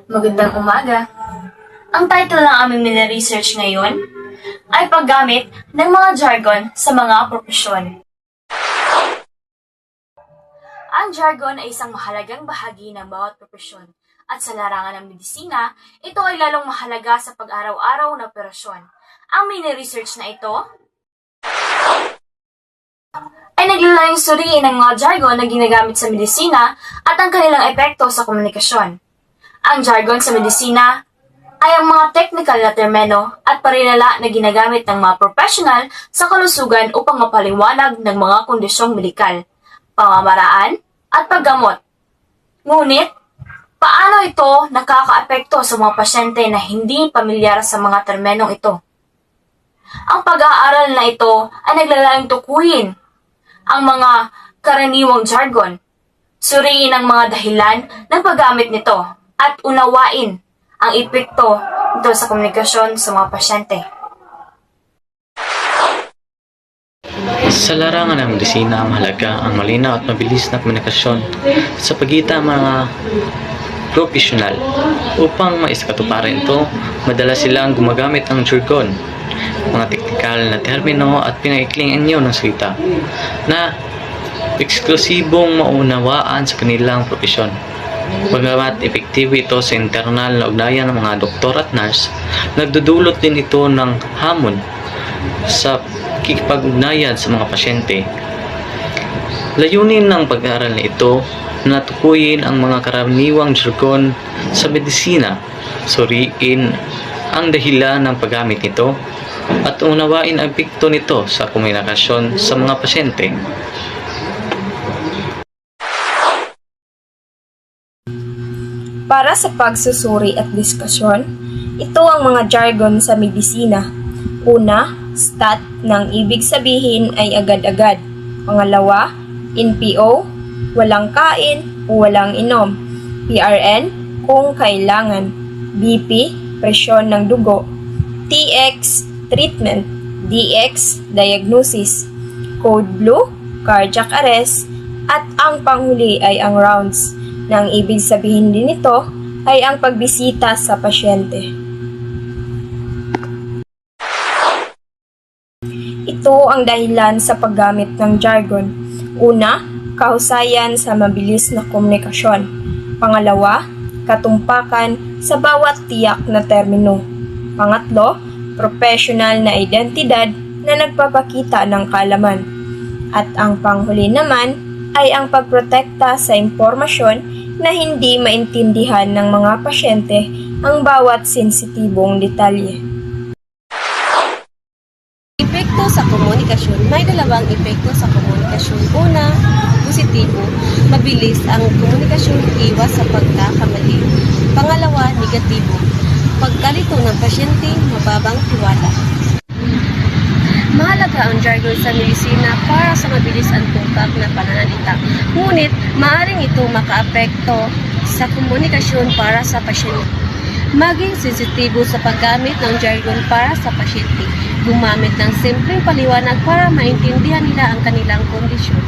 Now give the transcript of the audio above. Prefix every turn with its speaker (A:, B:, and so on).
A: Magandang umaga. Ang title ng aming mini-research ngayon ay paggamit ng mga jargon sa mga propesyon. Ang jargon ay isang mahalagang bahagi ng bawat propesyon at sa larangan ng medisina, ito ay lalong mahalaga sa pag-araw-araw na operasyon. Ang mini-research na ito ay naglalayong suriin ng mga jargon na ginagamit sa medisina at ang kanilang epekto sa komunikasyon. Ang jargon sa medisina ay ang mga technical na termino at parinala na ginagamit ng mga professional sa kalusugan upang mapaliwanag ng mga kondisyong medikal, pamamaraan, at paggamot. Ngunit, paano ito nakakaapekto sa mga pasyente na hindi pamilyar sa mga termenong ito? Ang pag-aaral na ito ay naglalayong tukuyin ang mga karaniwang jargon, suriin ang mga dahilan ng paggamit nito, at unawain ang epekto nito sa komunikasyon sa mga pasyente.
B: Sa larangan ng medisina, mahalaga ang malinaw at mabilis na komunikasyon sa pagitan ng mga profesional. Upang maiskatuparan ito, madalas silang gumagamit ng jargon, mga teknikal na termino at pinaikling anyo ng salita na eksklusibong maunawaan sa kanilang profesyon. Bagamat epektibo ito sa internal na ugnayan ng mga doktor at nurse, nagdudulot din ito ng hamon sa kikipag-ugnayan sa mga pasyente. Layunin ng pag-aaral na ito na tukuyin ang mga karaniwang jargon sa medisina, suriin ang dahilan ng paggamit nito, at unawain ang epekto nito sa komunikasyon sa mga pasyente.
C: Para sa pagsusuri at diskusyon, ito ang mga jargon sa medisina. Una, stat ng ibig sabihin ay agad-agad. Pangalawa, NPO, walang kain o walang inom. PRN, kung kailangan. BP, presyon ng dugo. TX, treatment. DX, diagnosis. Code blue, cardiac arrest. At ang panghuli ay ang rounds. Nang ibig sabihin din nito ay ang pagbisita sa pasyente. Ito ang dahilan sa paggamit ng jargon. Una, kahusayan sa mabilis na komunikasyon. Pangalawa, katumpakan sa bawat tiyak na termino. Pangatlo, professional na identidad na nagpapakita ng kaalaman. At ang panghuli naman ay ang pagprotekta sa impormasyon na hindi maintindihan ng mga pasyente ang bawat sensitibong detalye.
D: Epekto sa komunikasyon. May dalawang epekto sa komunikasyon. Una, positibo, mabilis ang komunikasyon, iwas sa pagkakamali. Pangalawa, negatibo, pagkalito ng pasyente, mababang tiwala. Mahalaga ang jargon sa medisina para sa mabilis ang tumpag na pananalita. Ngunit, maaaring ito makaapekto sa komunikasyon para sa pasyente. Maging sensitibo sa paggamit ng jargon para sa pasyente. Gumamit ng simpleng paliwanag para maintindihan nila ang kanilang kondisyon.